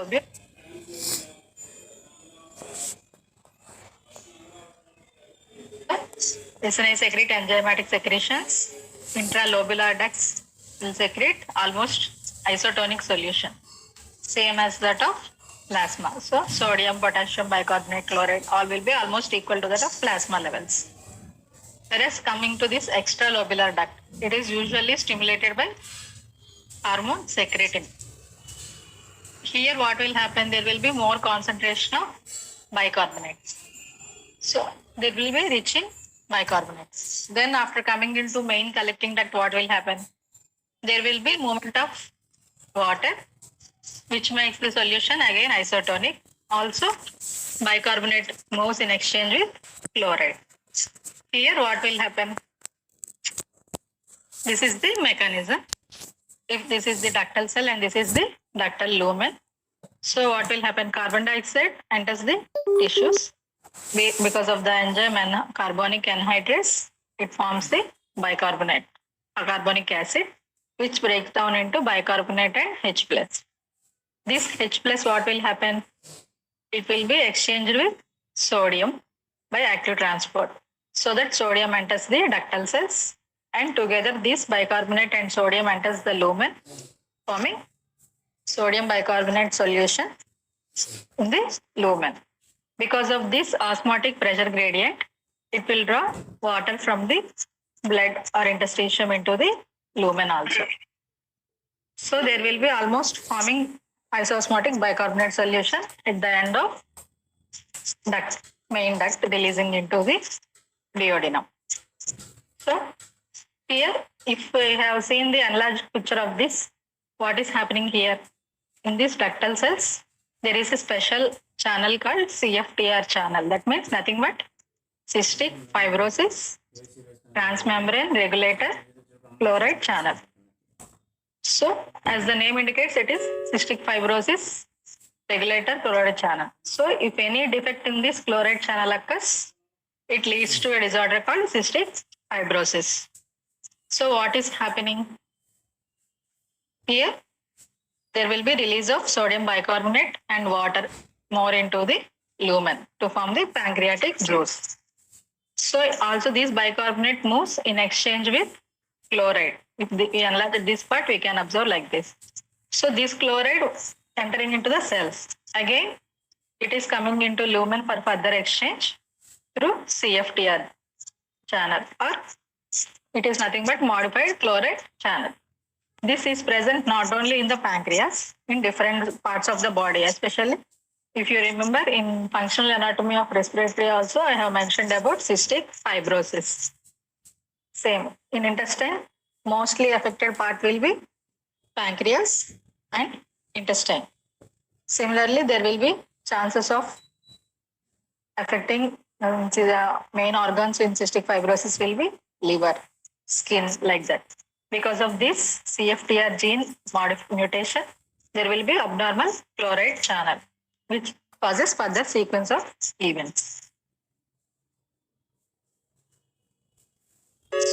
lobule. SNI secrete enzymatic secretions. Intralobular ducts will secrete almost isotonic solution, same as that of plasma. So sodium, potassium, bicarbonate, chloride, all will be almost equal to that of plasma levels. Whereas coming to this extralobular duct, it is usually stimulated by hormone secretin. Here what will happen, there will be more concentration of bicarbonate. So they will be rich in bicarbonates. Then after coming into main collecting duct, what will happen? There will be movement of water, which makes the solution again isotonic. Also, bicarbonate moves in exchange with chloride. Here what will happen? This is the mechanism. If this is the ductal cell and this is the ductal lumen. So what will happen? Carbon dioxide enters the tissues. Because of the enzyme and carbonic anhydrase, it forms the bicarbonate, carbonic acid, which breaks down into bicarbonate and H+. This H+, what will happen? It will be exchanged with sodium by active transport. So that sodium enters the ductal cells, and together this bicarbonate and sodium enters the lumen, forming sodium bicarbonate solution in the lumen. Because of this osmotic pressure gradient, it will draw water from the blood or interstitium into the lumen also. So there will be almost forming isosmotic bicarbonate solution at the end of duct, main duct, releasing into the duodenum. So here, if we have seen the enlarged picture of this, what is happening here? In these ductal cells, there is a special channel called CFTR channel. That means nothing but cystic fibrosis transmembrane regulator chloride channel. So as the name indicates, it is cystic fibrosis regulator chloride channel. So if any defect in this chloride channel occurs, it leads to a disorder called cystic fibrosis. So what is happening here? There will be release of sodium bicarbonate and water more into the lumen to form the pancreatic juice. So also this bicarbonate moves in exchange with chloride. If we enlarge this part, we can observe like this. So this chloride entering into the cells. Again, it is coming into lumen for further exchange through CFTR channel, or it is nothing but modified chloride channel. This is present not only in the pancreas, in different parts of the body, especially if you remember in functional anatomy of respiratory also, I have mentioned about cystic fibrosis. Same, in intestine, mostly affected part will be pancreas and intestine. Similarly, there will be chances of affecting the main organs in cystic fibrosis will be liver, skin, like that. Because of this CFTR gene mutation, there will be abnormal chloride channel, which causes further sequence of events.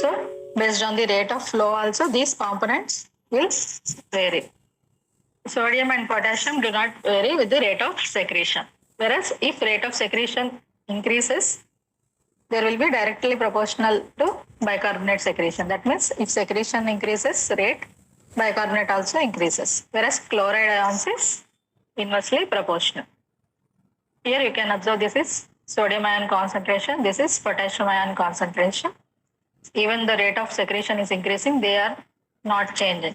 So, based on the rate of flow also, these components will vary. Sodium and potassium do not vary with the rate of secretion. Whereas if rate of secretion increases, there will be directly proportional to bicarbonate secretion. That means if secretion increases rate, bicarbonate also increases. Whereas chloride ions is inversely proportional. Here you can observe this is sodium ion concentration, this is potassium ion concentration. Even the rate of secretion is increasing, they are not changing.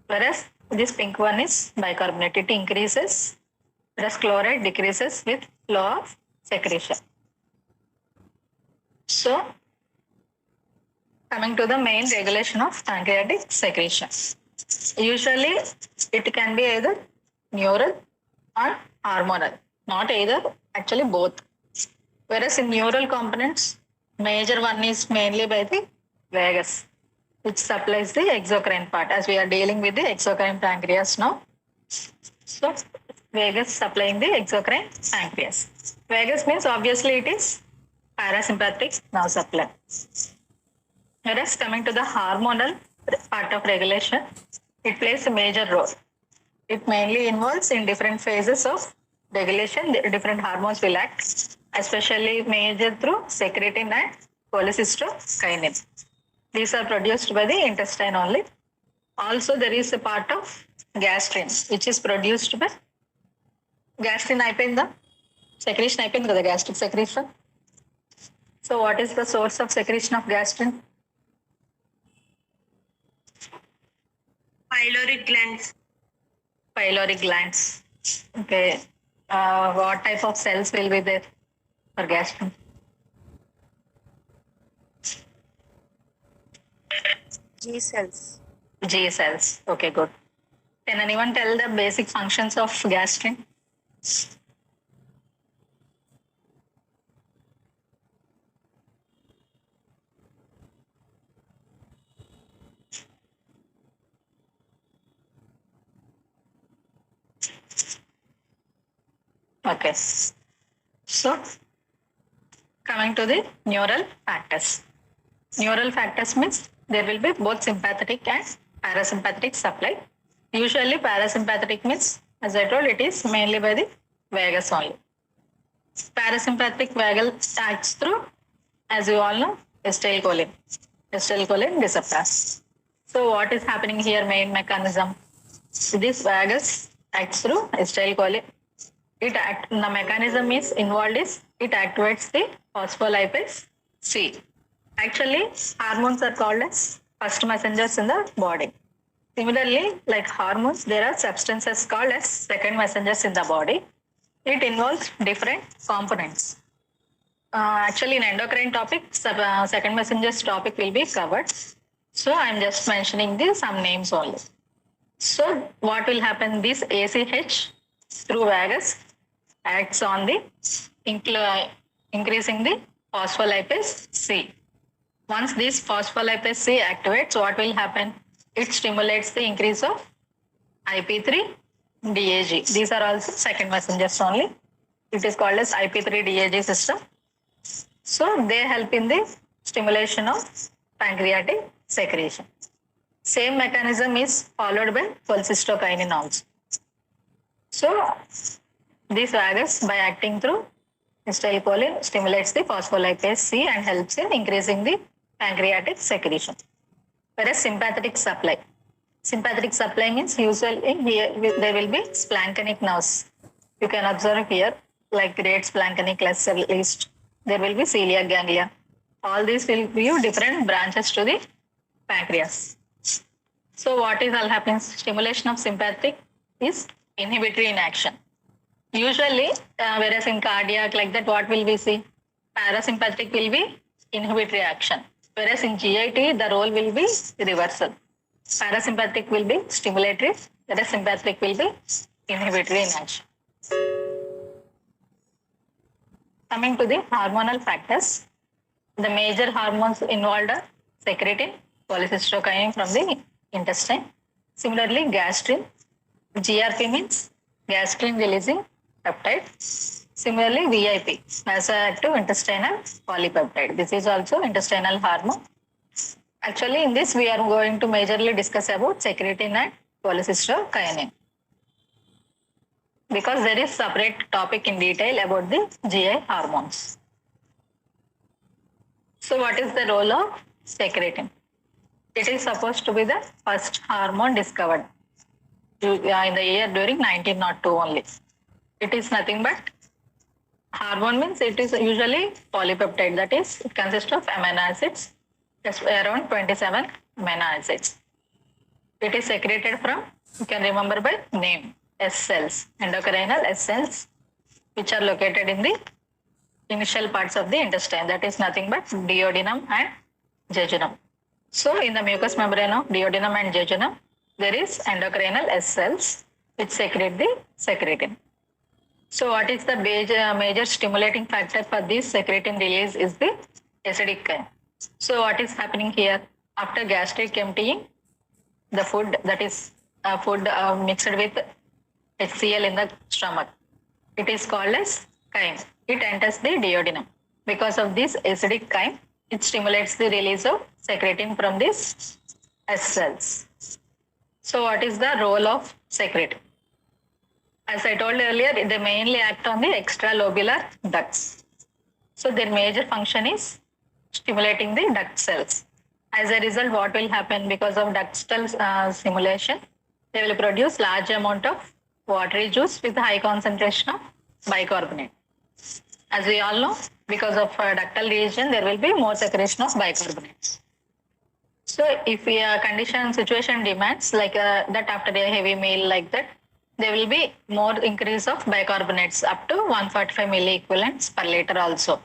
Whereas this pink one is bicarbonate, it increases, whereas chloride decreases with flow of secretion. So, coming to the main regulation of pancreatic secretion. Usually, it can be either neural or hormonal, not either, actually both. Whereas in neural components, major one is mainly by the vagus, which supplies the exocrine part, as we are dealing with the exocrine pancreas now. So, vagus supplying the exocrine pancreas. Vagus means obviously it is parasympathetic nerve supply. Whereas coming to the hormonal part of regulation, it plays a major role. It mainly involves in different phases of regulation. The different hormones will act, especially measured through secretin and cholecystokinin. These are produced by the intestine only. Also, there is a part of gastrin, which is produced by gastrin అయిపోయిందా secretion అయిపోయింది కదా gastric secretion. So what is the source of secretion of gastrin? Pyloric glands. Pyloric glands. Okay. What type of cells will be there for gastrin? G cells. G cells. Okay, good. Can anyone tell the basic functions of gastrin? Okay. So, coming to the neural factors. Neural factors means there will be both sympathetic and parasympathetic supply. Usually parasympathetic means, as I told, it is mainly by the vagus only. Parasympathetic vagus acts through, as you all know, acetylcholine. Acetylcholine receptors. So what is happening here, main mechanism? This vagus acts through acetylcholine. The mechanism is involved is it activates the phospholipase C. Actually, hormones are called as first messengers in the body. Similarly, like hormones, there are substances called as second messengers in the body. It involves different components. Actually, in endocrine topic, second messengers topic will be covered. So I'm just mentioning some names only. So what will happen? This ACH through vagus acts on the increasing the phospholipase C. Once this phospholipase C activates, what will happen? It stimulates the increase of IP3 DAG. These are also second messengers only. It is called as IP3 DAG system. So they help in the stimulation of pancreatic secretion. Same mechanism is followed by cholecystokinin also. So this vagus, by acting through acetylcholine, stimulates the phospholipase C and helps in increasing the pancreatic secretion. Whereas sympathetic supply. Sympathetic supply means usually here there will be splanchnic nerves. You can observe here like great splanchnic, lesser, least. There will be celiac ganglia. All these will give different branches to the pancreas. So what is all happens? Stimulation of sympathetic is inhibitory in action. Usually, whereas in cardiac like that, what will we see? Parasympathetic will be inhibitory action. Whereas in GIT, the role will be reversal. Parasympathetic will be stimulatory, whereas sympathetic will be inhibitory in action. Coming to the hormonal factors, the major hormones involved are secretin, cholecystokinin from the intestine. Similarly, gastrin, GRP means gastrin releasing peptide. Similarly, VIP, vasoactive intestinal polypeptide. This is also intestinal hormone. Actually, in this, we are going to majorly discuss about secretin and cholecystokinin, because there is separate topic in detail about the GI hormones. So what is the role of secretin? It is supposed to be the first hormone discovered in the year during 1902 only. It is nothing but hormone means it is usually polypeptide, that is it consists of amino acids, just around 27 amino acids. It is secreted from, you can remember by name, S cells, endocrinal S cells, which are located in the initial parts of the intestine, that is nothing but duodenum and jejunum. So in the mucous membrane of duodenum and jejunum, there is endocrinal S cells which secrete the secretin. So what is the major stimulating factor for this secretin release is the acidic chyme. So what is happening here? After gastric emptying, the food, that is food mixed with HCl in the stomach, it is called as chyme. It enters the duodenum. Because of this acidic chyme, it stimulates the release of secretin from these S cells. So what is the role of secretin? As I told earlier, they mainly act on the extralobular ducts. So their major function is stimulating the duct cells. As a result, what will happen because of ductal stimulation? They will produce large amount of watery juice with high concentration of bicarbonate. As we all know, because of ductal region, there will be more secretion of bicarbonate. So if a condition situation demands like that after a heavy meal like that, there will be more increase of bicarbonates up to 145 milliequivalents per liter also.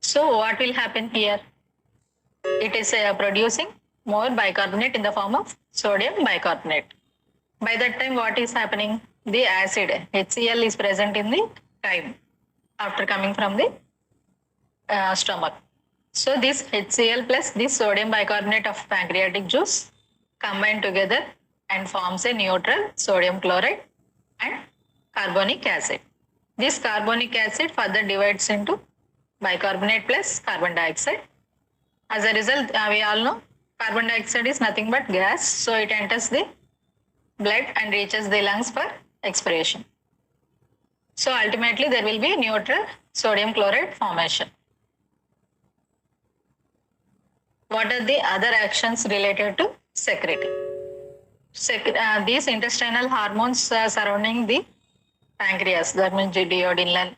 So what will happen here? It is producing more bicarbonate in the form of sodium bicarbonate. By that time, what is happening? The acid HCl is present in the chyme after coming from the stomach. So this HCl plus this sodium bicarbonate of pancreatic juice combine together and forms a neutral sodium chloride and carbonic acid. This carbonic acid further divides into bicarbonate plus carbon dioxide. As a result, we all know carbon dioxide is nothing but gas, so it enters the blood and reaches the lungs for expiration. So ultimately, there will be neutral sodium chloride formation. What are the other actions related to secreting? These intestinal hormones surrounding the pancreas, that means duodenal,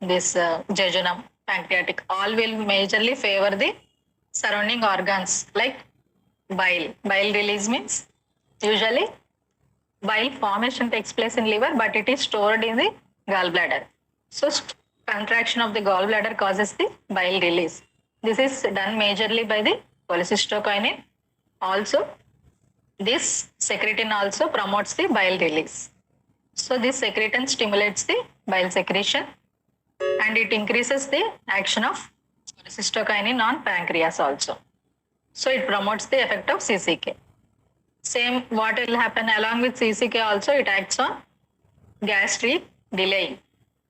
this jejunum, pancreatic, all will majorly favor the surrounding organs like bile. Bile release means usually bile formation takes place in liver, but it is stored in the gallbladder. So contraction of the gallbladder causes the bile release. This is done majorly by the cholecystokinin. Also, this secretin also promotes the bile release. So this secretin stimulates the bile secretion and it increases the action of cholecystokinin on pancreas also. So it promotes the effect of CCK. Same what will happen along with CCK also, it acts on gastric delaying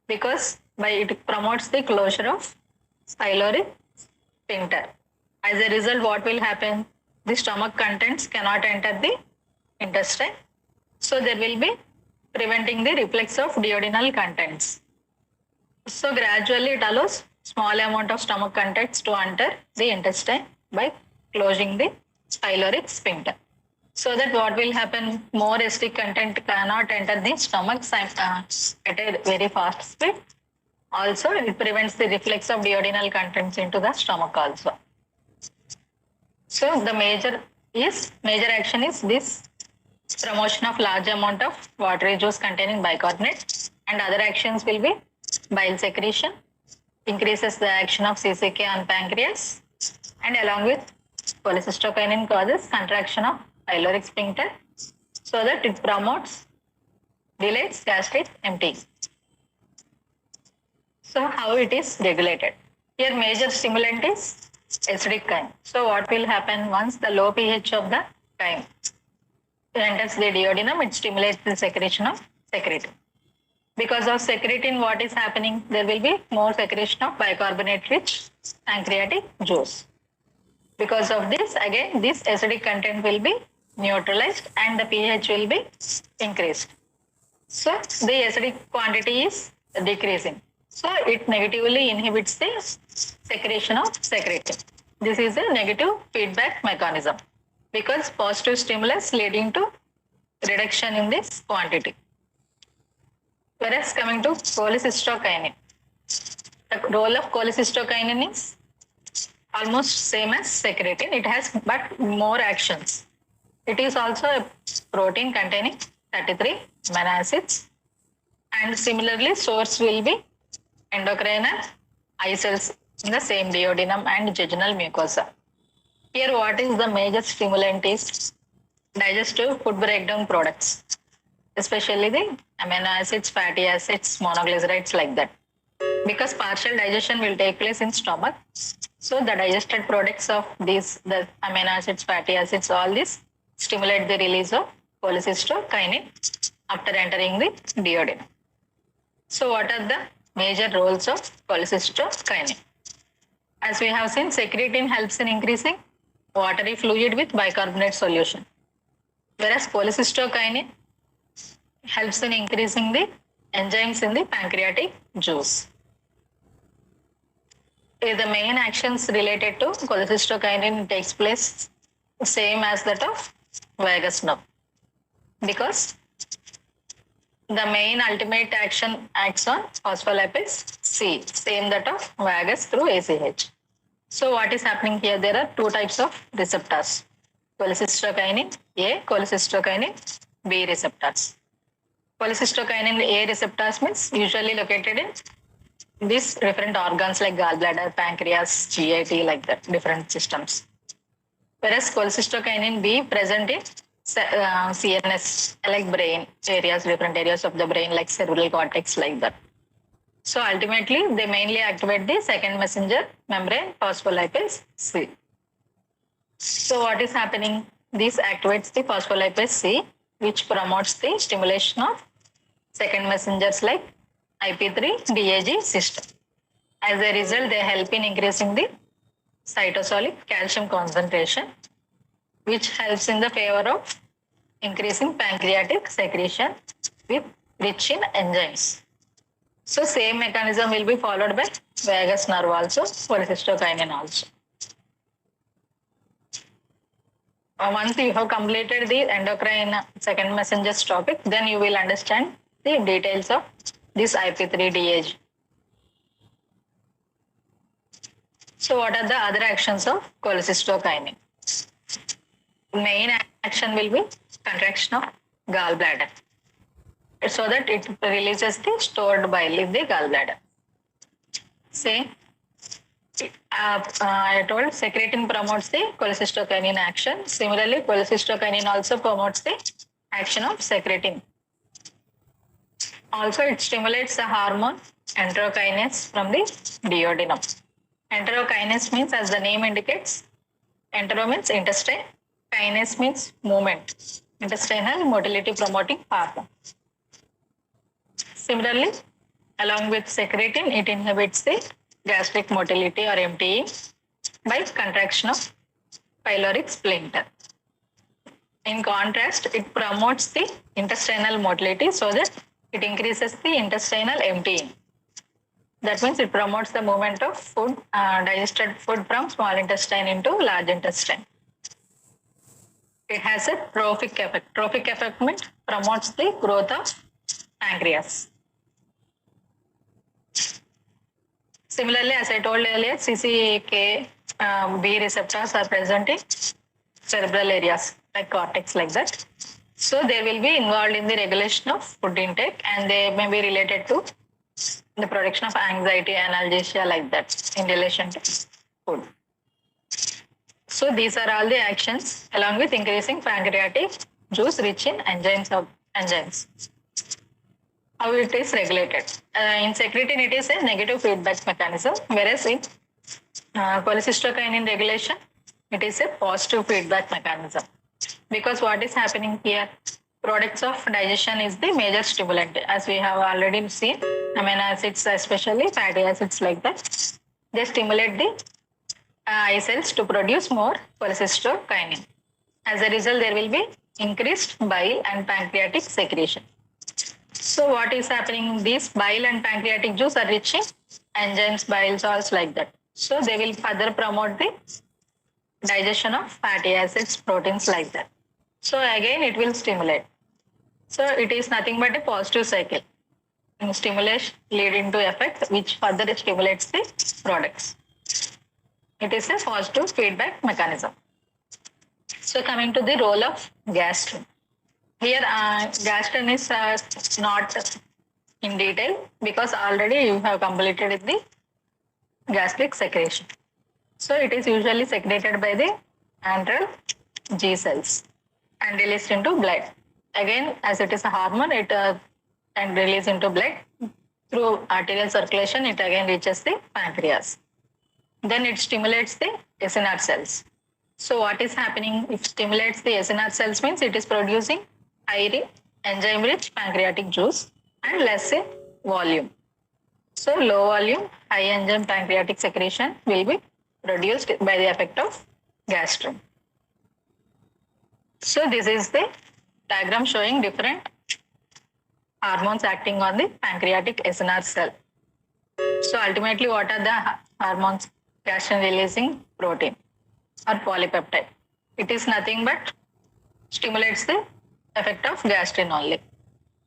because by it promotes the closure of pyloric sphincter. As a result, what will happen? The stomach contents cannot enter the intestine. So there will be preventing the reflux of duodenal contents. So gradually it allows small amount of stomach contents to enter the intestine by closing the pyloric sphincter. So that what will happen, more acidic content cannot enter the stomach at a very fast speed. Also, it prevents the reflux of duodenal contents into the stomach also. So the major action is this promotion of large amount of watery juice containing bicarbonate, and other actions will be bile secretion, increases the action of CCK on pancreas, and along with cholecystokinin causes contraction of pyloric sphincter so that it promotes delays gastric emptying. So how it is regulated? Here major stimulant is acidic chyme. So what will happen once the low pH of the chyme enters the duodenum, it stimulates the secretion of secretin. Because of secretin, what is happening? There will be more secretion of bicarbonate rich pancreatic juice. Because of this, again, this acidic content will be neutralized and the pH will be increased. So the acidic quantity is decreasing. So it negatively inhibits the secretion of secretin. This is a negative feedback mechanism because positive stimulus leading to reduction in this quantity. Whereas coming to cholecystokinin, the role of cholecystokinin is almost same as secretin. It has but more actions. It is also a protein containing 33 amino acids, and similarly source will be endocrine eye cells in the same duodenum and jejunal mucosa. Here what is the major stimulant is digestive food breakdown products, especially the amino acids, fatty acids, monoglycerides like that. Because partial digestion will take place in stomach, so the digested products of these, the amino acids, fatty acids, all this stimulate the release of cholecystokinin after entering the duodenum. So what are the major roles of cholecystokinin? As we have seen, secretin helps in increasing watery fluid with bicarbonate solution. Whereas cholecystokinin helps in increasing the enzymes in the pancreatic juice. The main actions related to cholecystokinin takes place same as that of vagus nerve, because the main ultimate action acts on phospholipase C, same that of vagus through ACH. So what is happening here? There are two types of receptors: cholecystokinin A, cholecystokinin B receptors. Cholecystokinin A receptors means usually located in these different organs like gallbladder, pancreas, GIT, like that, different systems. Whereas cholecystokinin B present in CNS, like brain areas, different areas of the brain like cerebral cortex, like that. So ultimately, they mainly activate the second messenger membrane phospholipase C. So what is happening? This activates the phospholipase C, which promotes the stimulation of second messengers like IP3 DAG system. As a result, they help in increasing the cytosolic calcium concentration, which helps in the favor of increasing pancreatic secretion with rich in enzymes. So same mechanism will be followed by vagus nerve also, cholecystokinin also. Once you have completed the endocrine second messenger's topic, then you will understand the details of this IP3DAG. So what are the other actions of cholecystokinin? Main action will be contraction of gallbladder, so that it releases the stored bile in the gallbladder. Say, I told secretin promotes the cholecystokinin action. Similarly, cholecystokinin also promotes the action of secretin. Also, it stimulates the hormone enterokinase from the duodenum. Enterokinase means, as the name indicates, entero means intestine, kinase means movement, intestinal motility promoting hormone. Similarly, along with secretin, it inhibits the gastric motility or emptying by contraction of pyloric sphincter. In contrast, it promotes the intestinal motility so that it increases the intestinal emptying. That means it promotes the movement of food, digested food from small intestine into large intestine. It has a trophic effect. Trophic effect means promotes the growth of pancreas. Similarly, as I told earlier, CCK B receptors are present in cerebral areas like cortex, like that. So they will be involved in the regulation of food intake, and they may be related to the production of anxiety, analgesia, like that, in relation to food. So these are all the actions along with increasing pancreatic juice rich in enzymes. How it is regulated? In secretin, it is a negative feedback mechanism, whereas in cholecystokinin regulation, it is a positive feedback mechanism. Because what is happening here? Products of digestion is the major stimulant, as we have already seen. Amino acids, especially fatty acids, like that, they stimulate the eye cells to produce more cholecystokinin. As a result, there will be increased bile and pancreatic secretion. So what is happening? These bile and pancreatic juice are rich in enzymes, bile salts, like that. So they will further promote the digestion of fatty acids, proteins, like that. So again, it will stimulate. So it is nothing but a positive cycle. Stimulation leading to effect, which further stimulates the products. It is a positive feedback mechanism. So coming to the role of gastrin. Here, gastrin is not in detail because already you have completed the gastric secretion. So it is usually secreted by the antral G cells and released into blood. Again, as it is a hormone, it and released into blood through arterial circulation. It again reaches the pancreas. Then it stimulates the SNR cells. So what is happening? If stimulates the SNR cells means it is producing high enzyme-rich pancreatic juice and less in volume. So low volume, high enzyme pancreatic secretion will be produced by the effect of gastrin. So this is the diagram showing different hormones acting on the pancreatic SNR cell. So ultimately, what are the hormones? Gastrin releasing protein or polypeptide. It is nothing but stimulates the effect of gastrin only.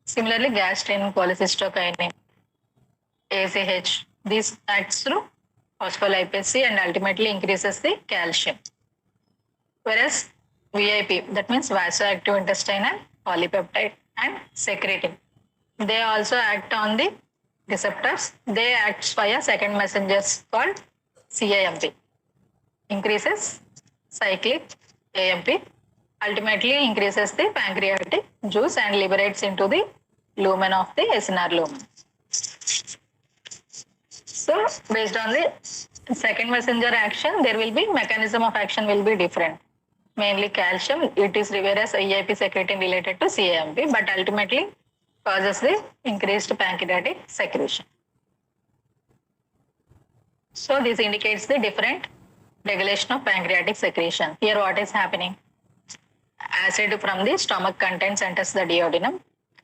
Similarly, gastrin, cholecystokinin, ACH, this acts through phospholipase C and ultimately increases the calcium. Whereas VIP, that means vasoactive intestinal polypeptide and secretin, they also act on the receptors. They act via second messengers called CAMP. Increases cyclic AMP, ultimately increases the pancreatic juice and liberates into the lumen of the SNR lumen. So based on the second messenger action, there will be mechanism of action will be different. Mainly calcium, it is whereas EIP secretin related to CAMP, but ultimately causes the increased pancreatic secretion. So this indicates the different regulation of pancreatic secretion. Here what is happening? Acid from the stomach contents enters the duodenum.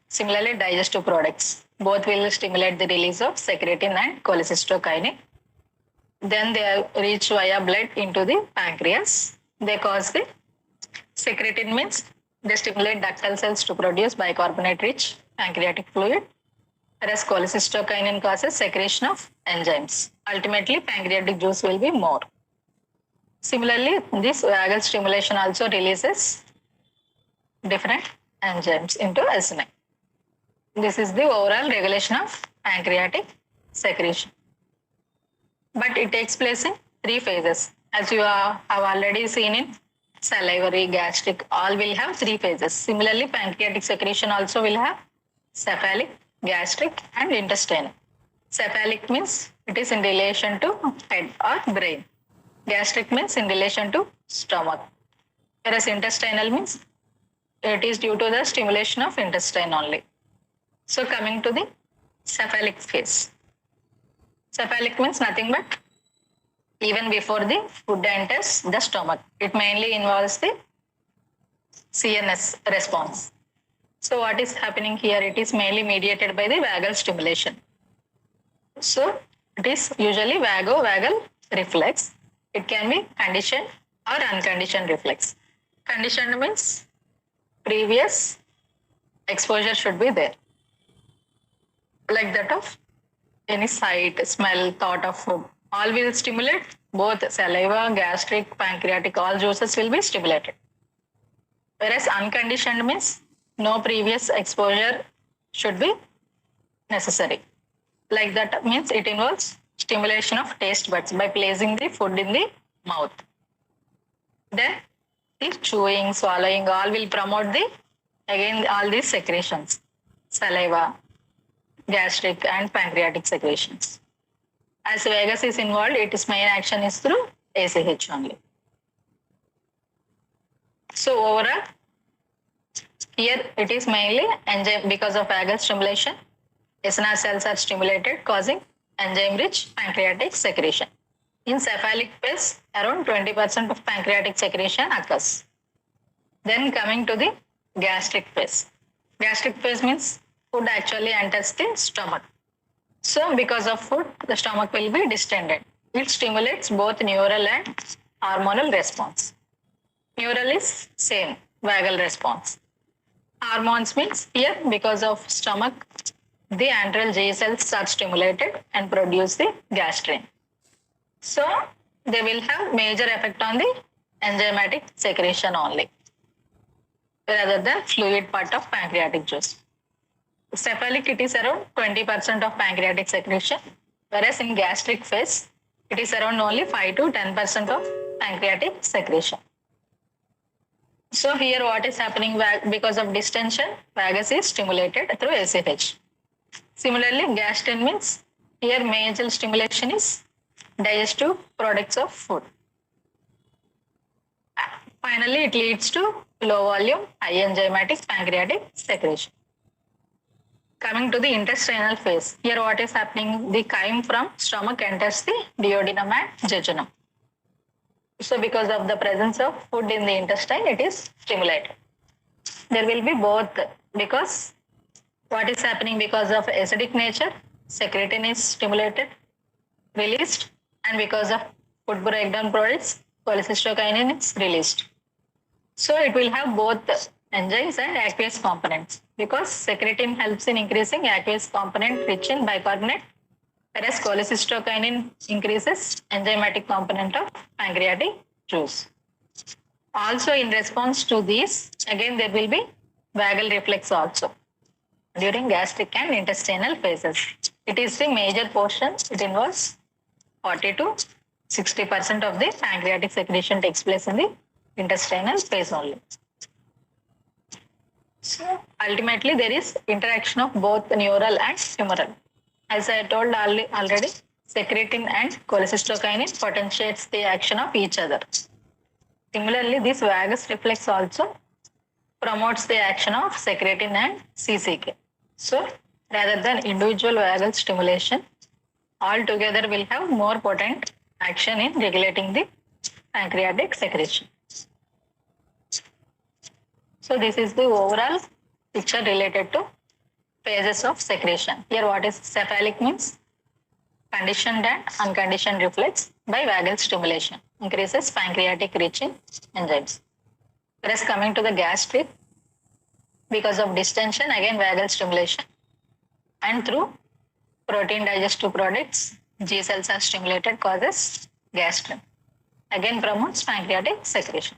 Similarly, digestive products, both will stimulate the release of secretin and cholecystokinin. Then they reach via blood into the pancreas. They cause the secretin means they stimulate ductal cells to produce bicarbonate-rich pancreatic fluid, whereas cholecystokinin causes secretion of enzymes. Ultimately, pancreatic juice will be more. Similarly, this vagal stimulation also releases different enzymes into SNI. This is the overall regulation of pancreatic secretion. But it takes place in 3 phases. As you have already seen in salivary, gastric, all will have 3 phases. Similarly, pancreatic secretion also will have cephalic, gastric and intestinal. Cephalic means it is in relation to head or brain. Gastric means in relation to stomach. Whereas intestinal means it is due to the stimulation of intestine only. So coming to the cephalic phase. Cephalic means nothing but even before the food enters the stomach. It mainly involves the CNS response. So what is happening here? It is mainly mediated by the vagal stimulation. So it is usually vagal reflex. It can be conditioned or unconditioned reflex. Conditioned means previous exposure should be there, like that of any sight, smell, thought of food. All will stimulate, both saliva, gastric, pancreatic, all juices will be stimulated. Whereas unconditioned means no previous exposure should be necessary. Like that means it involves stimulation of taste buds by placing the food in the mouth. Then the chewing, swallowing, all will promote the, again, all these secretions, saliva, gastric and pancreatic secretions. As vagus is involved, its main action is through ACH only. So overall, here it is mainly enzyme, because of vagal stimulation, SNR cells are stimulated, causing enzyme-rich pancreatic secretion. In cephalic phase, around 20% of pancreatic secretion occurs. Then coming to the gastric phase. Gastric phase means food actually enters the stomach. So because of food, the stomach will be distended. It stimulates both neural and hormonal response. Neural is same, vagal response. Hormones means here because of stomach, the antral G cells are stimulated and produce the gastrin. So they will have major effect on the enzymatic secretion only, rather than fluid part of pancreatic juice. Cephalic, it is around 20% of pancreatic secretion, whereas in gastric phase, it is around only 5 to 10% of pancreatic secretion. So here what is happening, because of distension, vagus is stimulated through ACH. Similarly, gastrin means here major stimulation is digestive products of food. Finally, it leads to low volume, high enzymatic pancreatic secretion. Coming to the intestinal phase, here what is happening? The chyme from stomach enters the duodenum and jejunum. So because of the presence of food in the intestine, it is stimulated. There will be both, because What is happening because of acidic nature? Secretin is stimulated, released, and because of food breakdown products, cholecystokinin is released. So it will have both enzymes and aqueous components because secretin helps in increasing aqueous component rich in bicarbonate, whereas cholecystokinin increases enzymatic component of pancreatic juice. Also, in response to these, again there will be vagal reflex also during gastric and intestinal phases. It is the major portion. It involves 40 to 60% of the pancreatic secretion takes place in the intestinal phase only. So ultimately, there is interaction of both neural and humoral. As I told already, secretin and cholecystokinin potentiates the action of each other. Similarly, this vagus reflex also promotes the action of secretin and CCK. So rather than individual vagal stimulation, all together will have more potent action in regulating the pancreatic secretion. So this is the overall picture related to phases of secretion. Here what is cephalic means? Conditioned and unconditioned reflex by vagal stimulation increases pancreatic rich in enzymes. Whereas coming to the gastric, because of distension, again vagal stimulation, and through protein digestive products, G cells are stimulated, causes gastrin. Again promotes pancreatic secretion.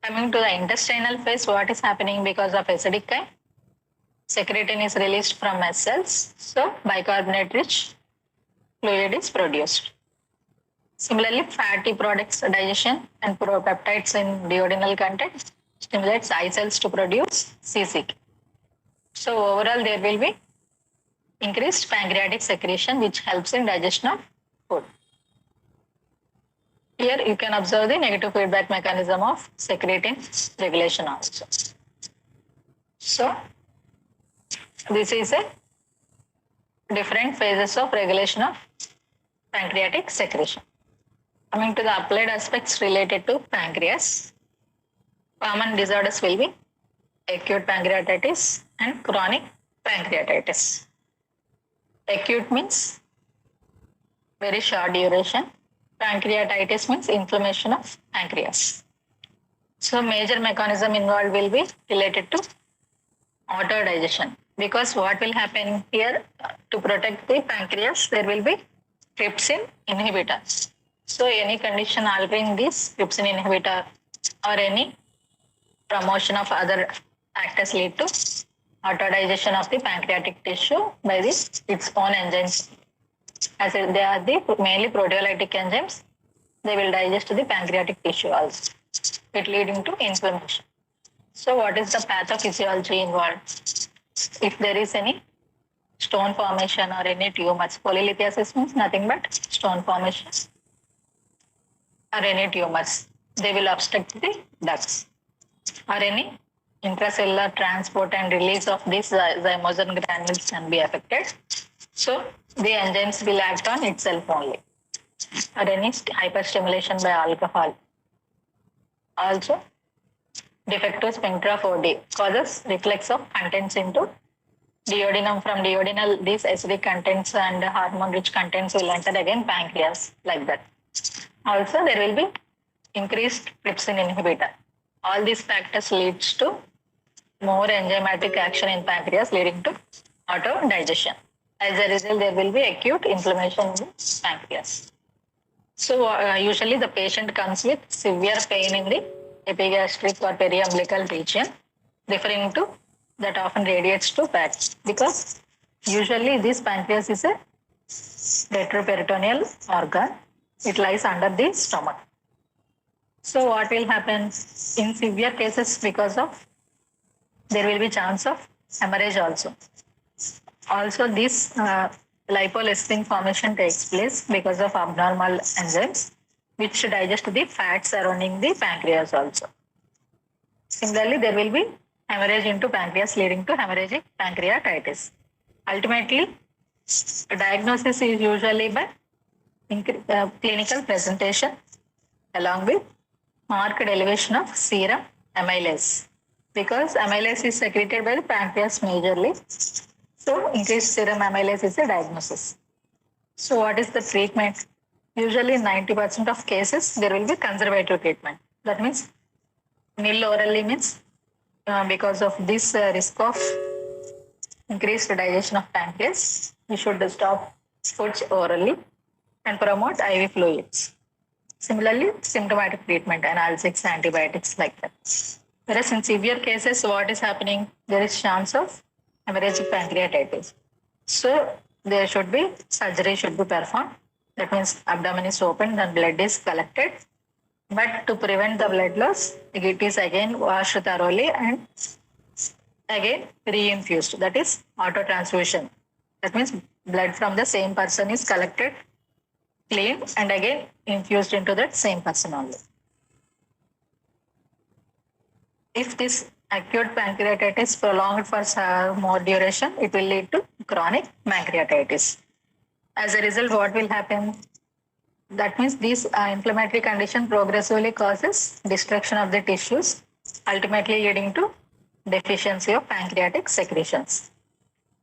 Coming to the intestinal phase, what is happening because of acidic kind? Secretin is released from mast cells, so bicarbonate rich fluid is produced. Similarly, fatty products digestion and peptides in duodenal content stimulates I cells to produce CCK. So overall, there will be increased pancreatic secretion, which helps in digestion of food. Here you can observe the negative feedback mechanism of secretin regulation also. So this is a different phases of regulation of pancreatic secretion. Coming to the applied aspects related to pancreas, common disorders will be acute pancreatitis and chronic pancreatitis. Acute means very short duration. Pancreatitis means inflammation of pancreas. So major mechanism involved will be related to auto digestion, because what will happen here, to protect the pancreas, there will be trypsin inhibitor. So any condition altering this trypsin inhibitor or any promotion of other factors lead to auto digestion of the pancreatic tissue by its own enzymes. As they are the mainly proteolytic enzymes, they will digest the pancreatic tissue also, it leading to inflammation. So what is the pathophysiology involved? If there is any stone formation or any tumors, polylithiasis means nothing but stone formation or any tumors, they will obstruct the ducts, or any intracellular transport and release of these zymogen granules can be affected. So the enzymes will act on itself only, or any hyperstimulation by alcohol. Also, defective sphincter of OD causes reflex of contents into duodenum. From duodenal, these acidic contents and hormone-rich contents will enter again pancreas, like that. Also, there will be increased trypsin inhibitor. All these factors leads to more enzymatic action in pancreas, leading to auto digestion. As a result, there will be acute inflammation in the pancreas. So usually the patient comes with severe pain in the epigastric or periumbilical region, referring to that often radiates to fat, because usually this pancreas is a retroperitoneal organ. It lies under the stomach. So what will happen in severe cases, because of there will be chance of hemorrhage also. Also this lipolecithin formation takes place because of abnormal enzymes which digest the fats surrounding the pancreas also. Similarly, there will be hemorrhage into pancreas leading to hemorrhagic pancreatitis. Ultimately, diagnosis is usually by clinical presentation along with marked elevation of serum amylase, because amylase is secreted by the pancreas majorly. So increased serum amylase is a diagnosis. So what is the treatment? Usually in 90% of cases, there will be conservative treatment. That means nil orally means because of this risk of increased digestion of pancreas, we should stop foods orally and promote IV fluids. Similarly, symptomatic treatment, analgesics, antibiotics like that. Whereas in severe cases, what is happening? There is chance of hemorrhagic pancreatitis. So there should be surgery should be performed. That means abdomen is opened and blood is collected. But to prevent the blood loss, it is again washed thoroughly and again reinfused. That is auto transfusion. That means blood from the same person is collected, cleaned, and again infused into that same person only. If this acute pancreatitis prolonged for more duration, it will lead to chronic pancreatitis. As a result, what will happen? That means this inflammatory condition progressively causes destruction of the tissues, ultimately leading to deficiency of pancreatic secretions.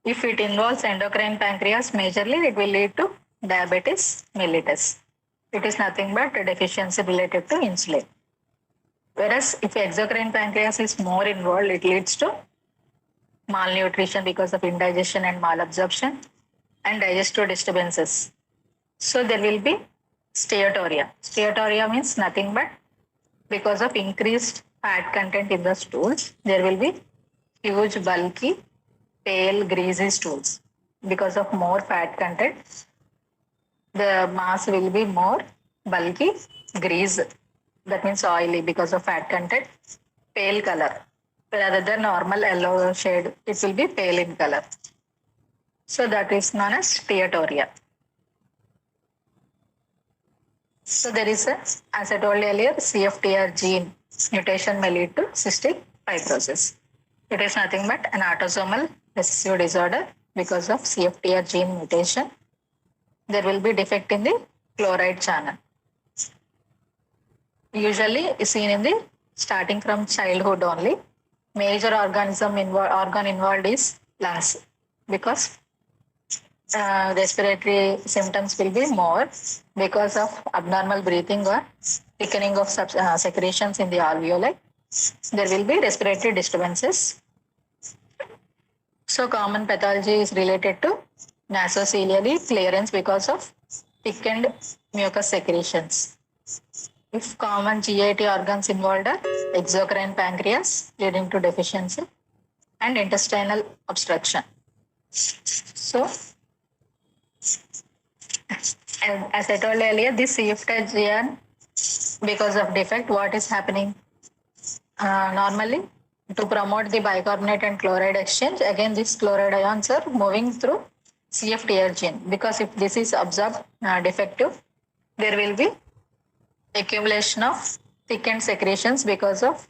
If it involves endocrine pancreas majorly, it will lead to diabetes mellitus. It is nothing but a deficiency related to insulin. Whereas if exocrine pancreas is more involved, it leads to malnutrition because of indigestion and malabsorption and digestive disturbances. So there will be steatorrhea. Steatorrhea means nothing but because of increased fat content in the stools, there will be huge, bulky, pale, greasy stools. Because of more fat content, the mass will be more bulky, grease. That means oily because of fat content, pale color. Rather than normal yellow shade, it will be pale in color. So that is known as steatorrhea. So there is a, as I told earlier, CFTR gene mutation may lead to cystic fibrosis. It is nothing but an autosomal recessive disorder because of CFTR gene mutation. There will be defect in the chloride channel. Usually seen in the starting from childhood only. Major organ involved is lungs because respiratory symptoms will be more because of abnormal breathing or thickening of secretions in the alveoli. There will be respiratory disturbances. So common pathology is related to nasociliary clearance because of thickened mucus secretions. If common GIT organs involved are exocrine pancreas leading to deficiency and intestinal obstruction. So as I told earlier, this CFTR gene, because of defect, what is happening? Normally, to promote the bicarbonate and chloride exchange, again, these chloride ions are moving through CFTR gene. Because if this is absorbed defective, there will be accumulation of thickened secretions because of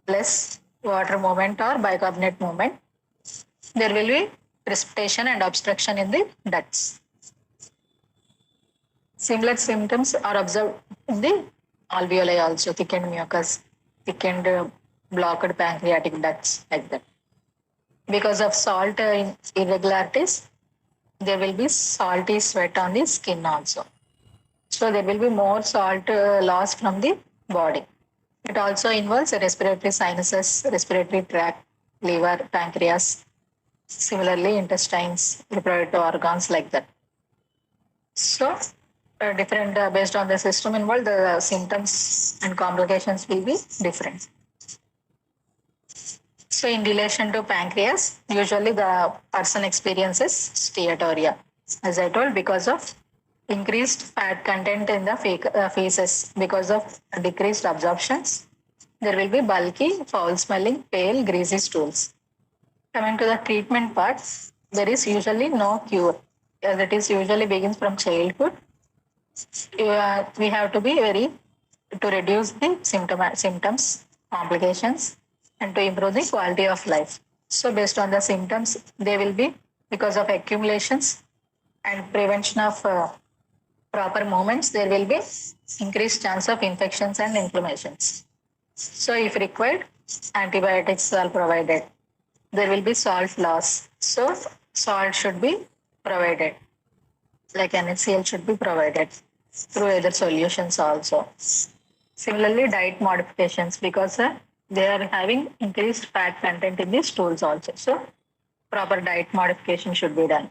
less water movement or bicarbonate movement. There will be precipitation and obstruction in the ducts. Similar symptoms are observed in the alveoli also, thickened mucus, thickened blocked pancreatic ducts, like that. Because of salt irregularities, there will be salty sweat on the skin also. So there will be more salt loss from the body. It also involves respiratory sinuses, respiratory tract, liver, pancreas, similarly intestines, reproductive organs, like that. So different based on the system involved, the symptoms and complications will be different. So in relation to pancreas, usually the person experiences steatorrhea, as I told, because of increased fat content in the feces because of decreased absorptions. There will be bulky, foul-smelling, pale, greasy stools. Coming to the treatment part, there is usually no cure, as it is usually begins from childhood. We have to be to reduce the symptoms, complications, and to improve the quality of life. So based on the symptoms, they will be because of accumulations and prevention of proper movements, there will be increased chance of infections and inflammations. So if required, antibiotics are provided. There will be salt loss. So salt should be provided. Like NaCl should be provided through other solutions also. Similarly, diet modifications because they are having increased fat content in the stools also. So proper diet modification should be done.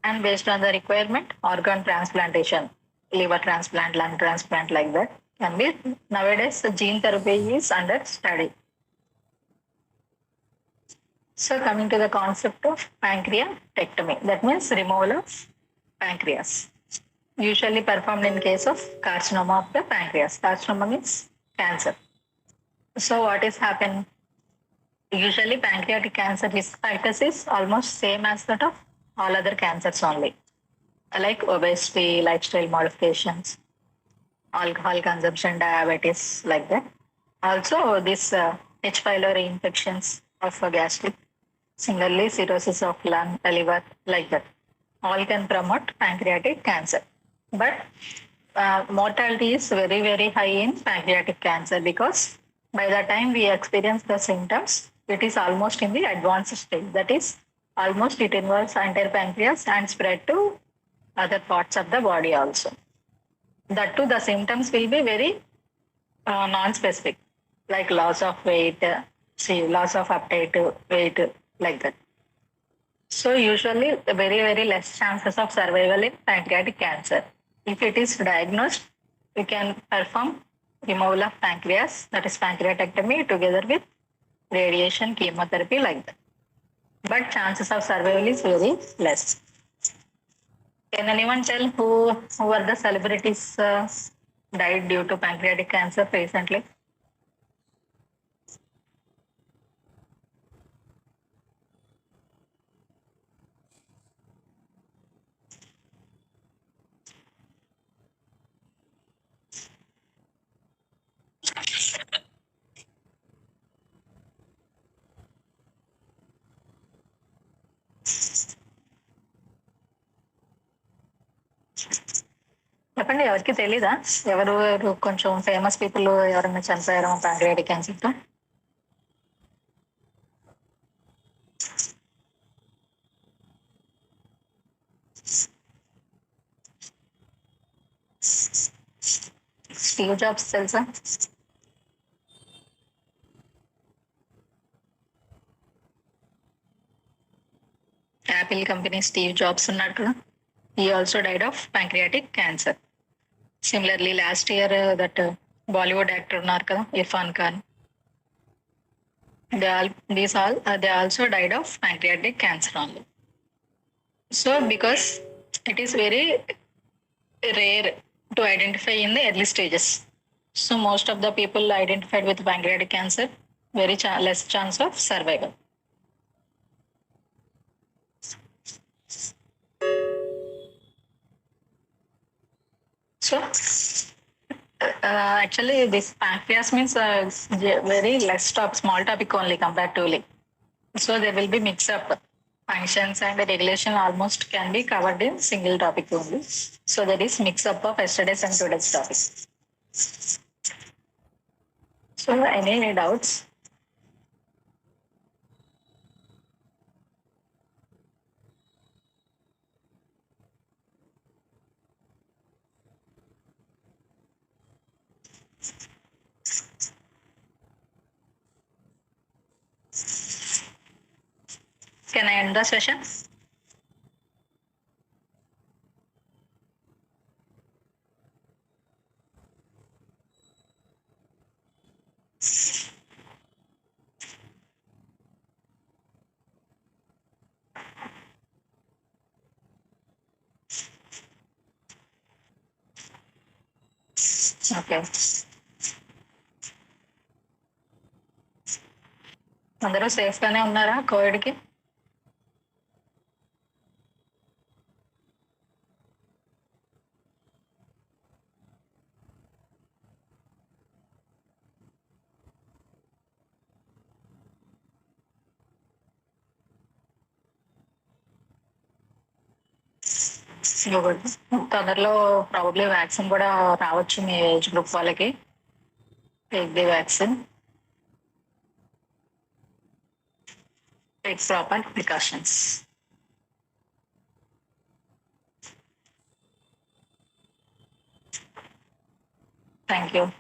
And based on the requirement, organ transplantation, liver transplant, lung transplant, like that can be. Nowadays, the gene therapy is under study. So coming to the concept of pancreatectomy, that means removal of pancreas, usually performed in case of carcinoma of the pancreas. Carcinoma means cancer. So what is happen? Usually pancreatic cancer risk factors is almost same as that of all other cancers only, like obesity, lifestyle modifications, alcohol consumption, diabetes, like that. Also, this H. pylori infections of gastric, similarly cirrhosis of lung, liver, like that. All can promote pancreatic cancer. But mortality is very, very high in pancreatic cancer because by the time we experience the symptoms, it is almost in the advanced stage. That is, almost it involves entire pancreas and spread to other parts of the body also. That too, the symptoms will be very non-specific, like loss of weight, loss of appetite, weight, like that. So usually very, very less chances of survival in pancreatic cancer. If it is diagnosed, we can perform removal of pancreas, that is pancreatectomy, together with radiation, chemotherapy, like that. But chances of survival is very less. Can anyone tell who are the celebrities died due to pancreatic cancer recently? చెప్పండి, ఎవరికి తెలీదా? ఎవరు కొంచెం famous people ఎవరైనా చనిపోయారో pancreatic క్యాన్సర్తో? Steve jobs తెలుసా? Apple company Steve jobs ఉన్నాడు కదా, he also died of pancreatic cancer. Similarly, last year that Bollywood actor ఉన్నారు కదా, Irfan Khan, they also died of pancreatic cancer only. So because it is very rare to identify in the early stages, so most of the people identified with pancreatic cancer very less chance of survival. So actually this pancreas means very less small topic only comparatively. So there will be mix up functions and regulation almost can be covered in single topic only. So there is mix up of yesterday's and today's topic. So any doubts? Can I end the session? Okay. అందరూ safe గానే ఉన్నారా Covid కి? తొందరలో probably vaccine కూడా రావచ్చు మీ age group వాళ్ళకి. Take the vaccine. take proper precautions. Thank you.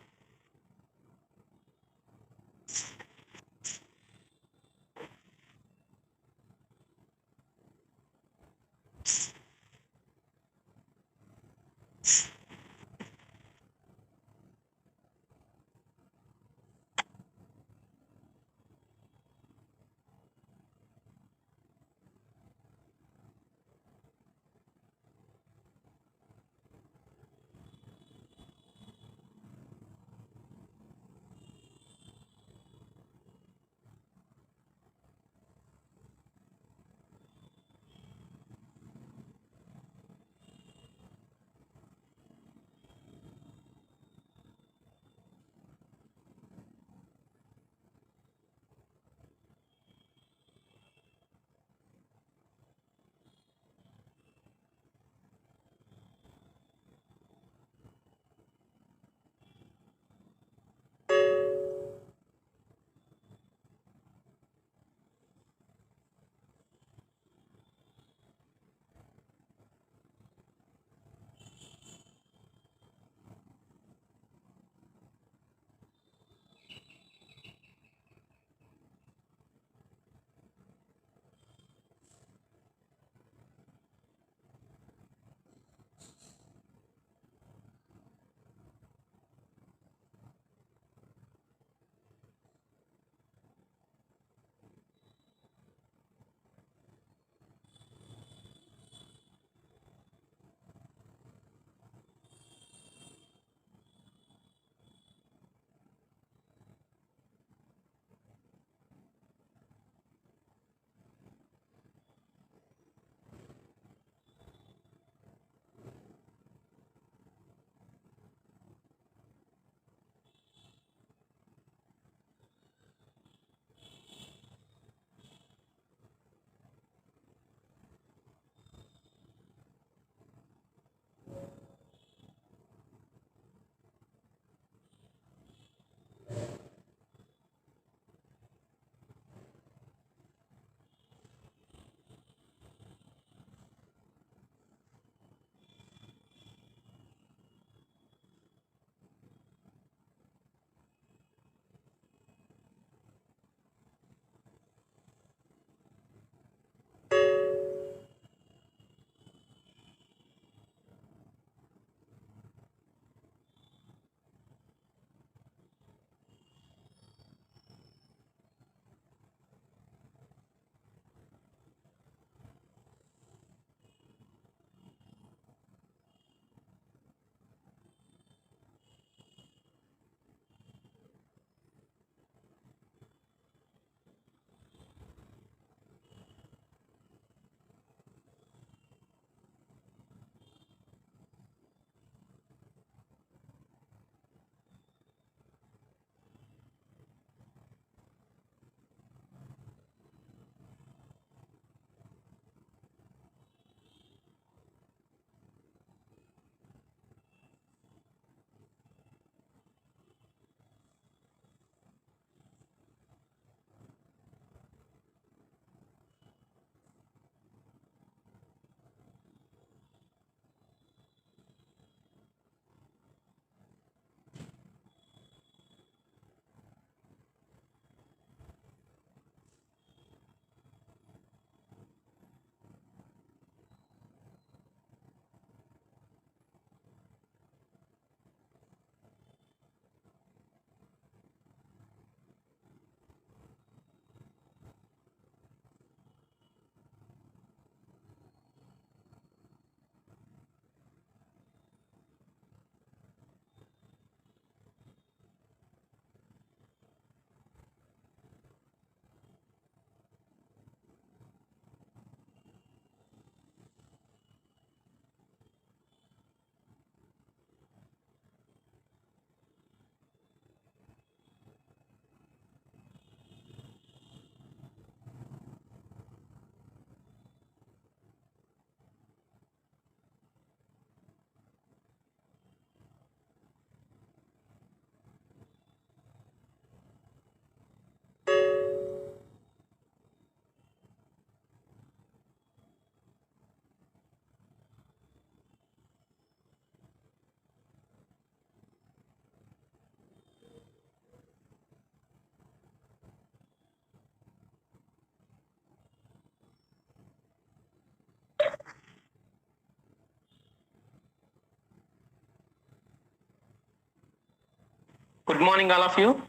Good morning, all of you.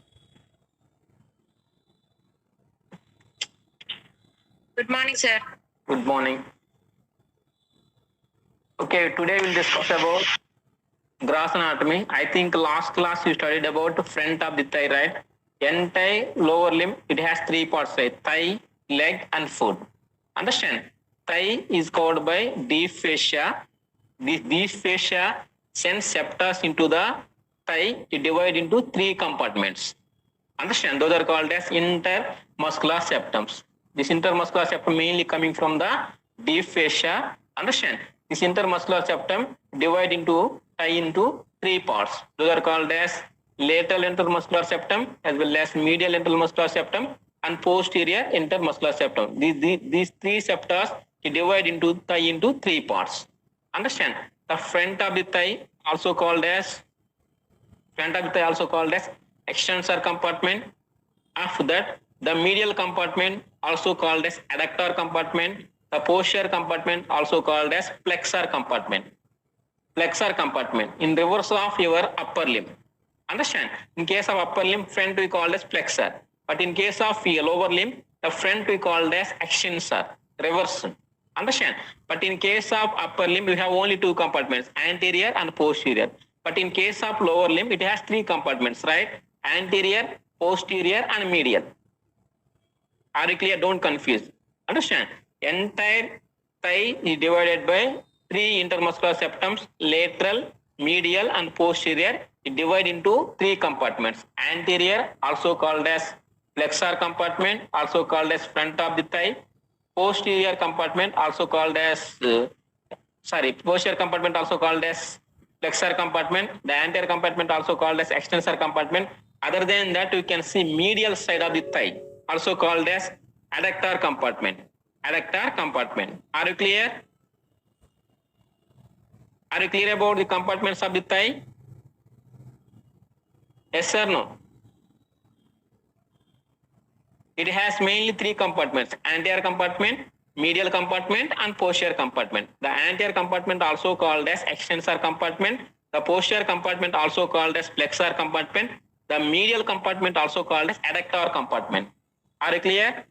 Good morning, sir. Good morning. Okay, today we'll discuss about gross anatomy. I think last class you studied about the front of the thigh, right? Entire lower limb, it has three parts, right? Thigh, leg, and foot. Understand? Thigh is covered by deep fascia. This deep fascia sends septas into the thigh. It divides into three compartments. Understand? Those are called as intermuscular septums. This intermuscular septum mainly coming from the deep fascia. Understand? This intermuscular septum divide into tie into three parts. Those are called as lateral intermuscular septum as well as medial intermuscular septum and posterior intermuscular septum. These three septas divide into thigh into three parts. Understand? The front of the thigh also called as extensor compartment. After that, the medial compartment also called as adductor compartment. The posterior compartment also called as flexor compartment. Flexor compartment in reverse of your upper limb. Understand? In case of upper limb, front we call as flexor. But in case of lower limb, the front we call as extensor, reverse. Understand? But in case of upper limb, we have only two compartments, anterior and posterior. But in case of lower limb, it has three compartments, right? Anterior, posterior, and medial. Are you clear? Don't confuse. Understand? Entire thigh is divided by three intermuscular septums, lateral, medial, and posterior. It divide into three compartments. Anterior, also called as flexor compartment, also called as front of the thigh. Posterior compartment, also called as posterior compartment, also called as flexor compartment. The anterior compartment, also called as extensor compartment. Other than that, you can see medial side of the thigh, also called as adductor compartment. Adductor compartment. Are you clear? Are you clear about the compartments of the thigh? Yes or no? It has mainly three compartments: anterior compartment, medial compartment, and posterior compartment. The anterior compartment also called as extensor compartment. The posterior compartment also called as flexor compartment. The medial compartment also called as adductor compartment. Are you clear?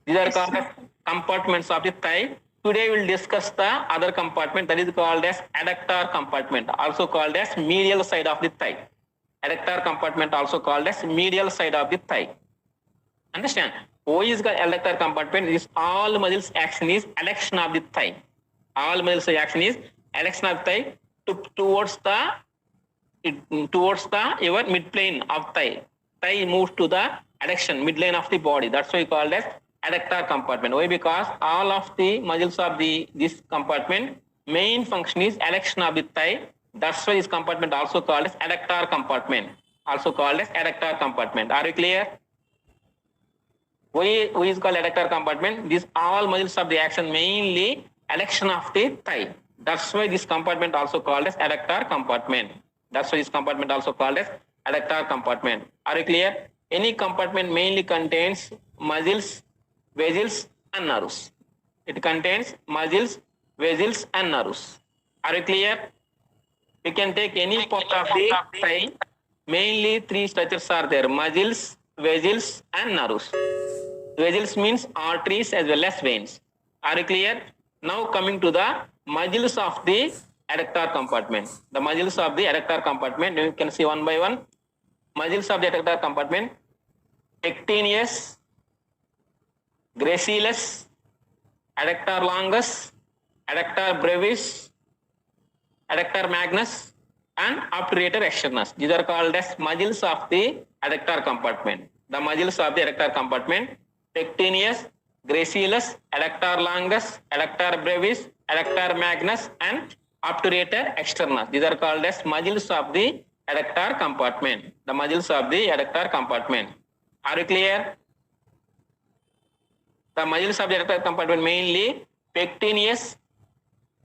These are called as compartments of the thigh. Today we will discuss the other compartment that is called as adductor compartment, also called as medial side of the thigh. Adductor compartment also called as medial side of the thigh. Understand? Why is called adductor compartment? This all muscles action is adduction of the thigh. All muscles action is adduction of the thigh towards your midplane of thigh. Thigh moves to the adduction midline of the body. That's why we called as adductor compartment. Why? Because all of the muscles of this compartment main function is adduction of the thigh. That's why this compartment also called as adductor compartment. Also called as adductor compartment. Are you clear? Why is called adductor compartment? These all muscles of the action mainly adduction of the thigh. That's why this compartment also called as adductor compartment. That's why this compartment also called as adductor compartment. Are you clear? Any compartment mainly contains muscles, vessels, and nerves. It contains muscles, vessels, and nerves. Are you clear? You can take any part of the thigh. Mainly three structures are there: muscles, vessels, and nerves. Vessels means arteries as well as veins. Are you clear? Now coming to the muscles of the adductor compartment. The muscles of the adductor compartment, you can see one by one. Muscles of the adductor compartment: pectineus, gracilis, adductor longus, adductor brevis, adductor magnus, and obturator externus. These are called as muscles of the adductor compartment. The muscles of the adductor compartment: pectineus, gracilis, adductor longus, adductor brevis, adductor magnus, and obturator externus. These are called as muscles of the adductor compartment. The muscles of the adductor compartment. Are you clear? The muscles of the adductor compartment mainly pectineus,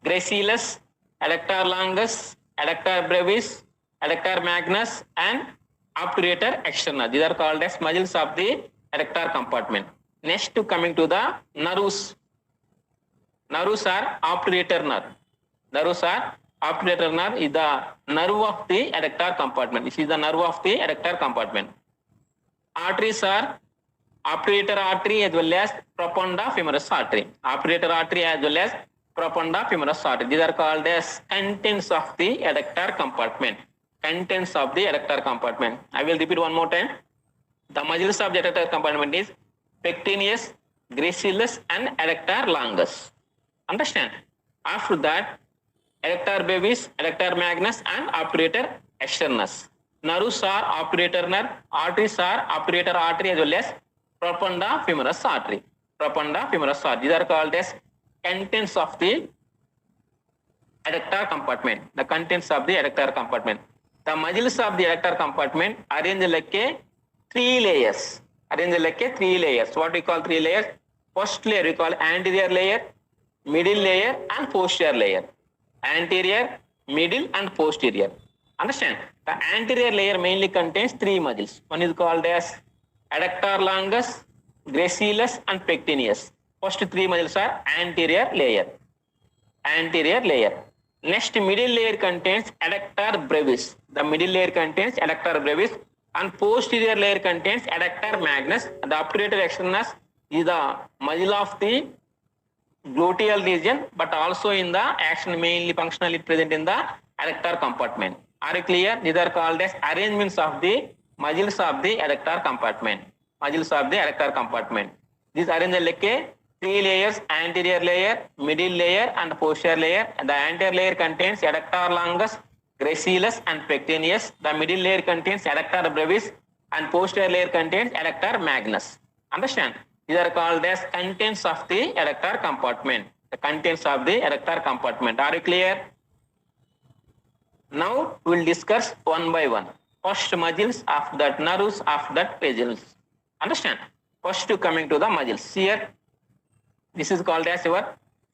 gracilis, adductor longus, adductor brevis, adductor magnus, and obturator externus. These are called as muscles of the adductor compartment. Next, coming to the nerves. Nerves are obturator nerve. Nerves are Obturator nerve is the nerve of the adductor compartment. This is the nerve of the adductor compartment. Arteries are obturator artery as well as profunda femoris artery. Obturator artery as well as profunda femoris artery. These are called as contents of the adductor compartment. Contents of the adductor compartment. I will repeat one more time. The muscles of the adductor compartment is pectineus, gracilis, and adductor longus. Understand? After that, adductor brevis, adductor magnus, and obturator externus. Nerves are obturator nerve, arteries are obturator artery as well as profunda femoris artery. Profunda femoris artery. These are called as contents of the adductor compartment. The contents of the adductor compartment. The muscles of the adductor compartment arranged like a 3 layers. Arranged like a 3 layers. What we call 3 layers? First layer we call anterior layer, middle layer, and posterior layer. Anterior, middle, and posterior. Understand? The anterior layer mainly contains 3 muscles. One is called as adductor longus, gracilis, and pectineus. First 3 muscles are anterior layer. Anterior layer. Next, middle layer contains adductor brevis. The middle layer contains adductor brevis, and posterior layer contains adductor magnus. The obturator externus is the muscle of the gluteal region, but also in the action mainly functionally present in the adductor compartment. Are you clear? These are called as arrangements of the muscles of the adductor compartment. Muscles of the adductor compartment. These arranged like a 3 layers: anterior layer, middle layer, and posterior layer. The anterior layer contains adductor longus, gracilis, and pectineus. The middle layer contains adductor brevis, and posterior layer contains adductor magnus. Understand? These are called as contents of the adductor compartment. The contents of the adductor compartment. Are you clear? Now we will discuss one by one. First muscles, after that nerves, after that vessels. Understand? First coming to the muscles. Here, this is called as your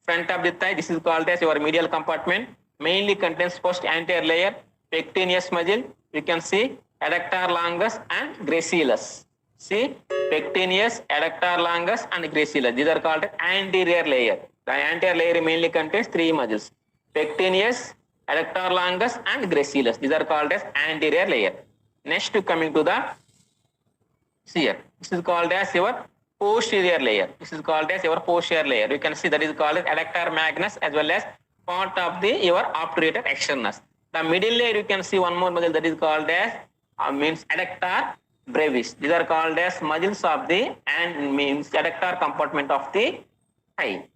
front of the thigh. This is called as your medial compartment. Mainly contains first anterior layer, pectineus muscle. You can see adductor longus and gracilis. See, pectineus, adductor longus, and gracilis. These are called anterior layer. The anterior layer mainly contains 3 muscles: pectineus, adductor longus, and gracilis. These are called as anterior layer. Next, coming to the here, this is called as your posterior layer. This is called as your posterior layer. You can see that is called as adductor magnus as well as part of the your obturator externus. The middle layer you can see one more muscle that is called as means adductor brevis. These are called as muscles of the and means adductor compartment of the thigh.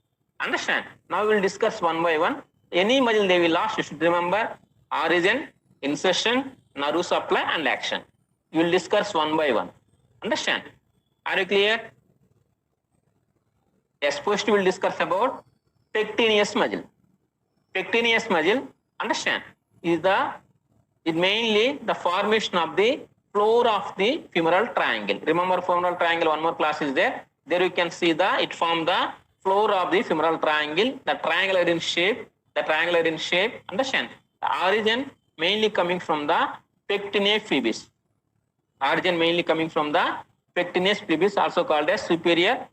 Understand? Now we will discuss one by one. Any muscle they will ask, you should remember origin, insertion, nerve supply, and action. You will discuss one by one. Understand? Are you clear? Yes, first we will discuss about pectineus muscle. Pectineus muscle, understand, is mainly the formation of the floor of the femoral triangle. Remember femoral triangle, one more class is there. There you can see it form the floor of the femoral triangle, the triangular in shape, understand. The origin mainly coming from the pectineus pubis. Origin mainly coming from the pectineus pubis, also called as superior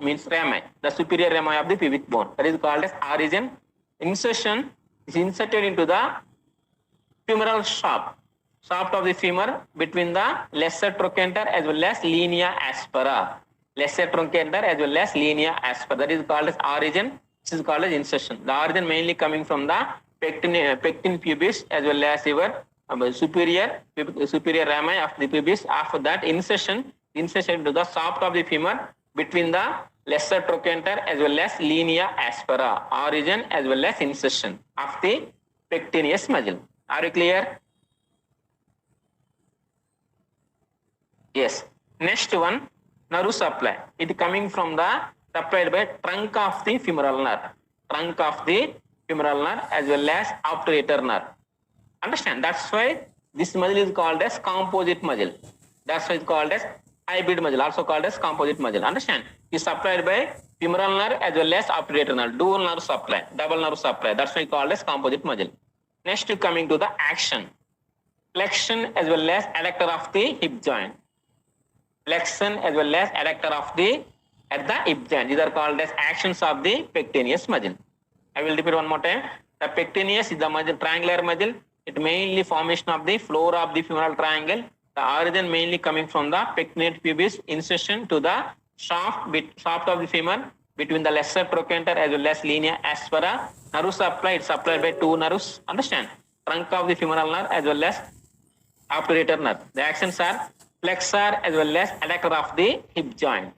means rami, the superior rami of the pubic bone. That is called as origin. Insertion is inserted into the femoral shaft of the femur between the lesser trochanter as well as linea aspera. Lesser trochanter as well as linea aspera. That is called as origin. This is called as insertion. The origin mainly coming from the pectin pubis as well as your superior rami of the pubis. After that, insertion into the shaft of the femur between the lesser trochanter as well as linea aspera. Origin as well as insertion of the pectineus muscle. Are you clear? Yes. Next one, nerve supply. It coming from the supplied by trunk of the femoral nerve. Trunk of the femoral nerve as well as obturator nerve. Understand? That's why this muscle is called as composite muscle. That's why it's called as hybrid muscle, also called as composite muscle. Understand? It's supplied by femoral nerve as well as obturator nerve. Dual nerve supply, double nerve supply. That's why it's called as composite muscle. Next, coming to the action. Flexion as well as adductor of the hip joint. Flexion as well as adductor of the at the hip joint. These are called as actions of the pectineus muscle. I will repeat one more time. The pectineus is the muscle, triangular muscle. It mainly formation of the floor of the femoral triangle. The origin mainly coming from the pectineus pubis, insertion to the shaft of the femur between the lesser trochanter as well as linea aspera. Nerve supply, it's supplied by two nerves. Understand? Trunk of the femoral nerve as well as obturator nerve. The actions are flexor as well as adductor of the hip joint.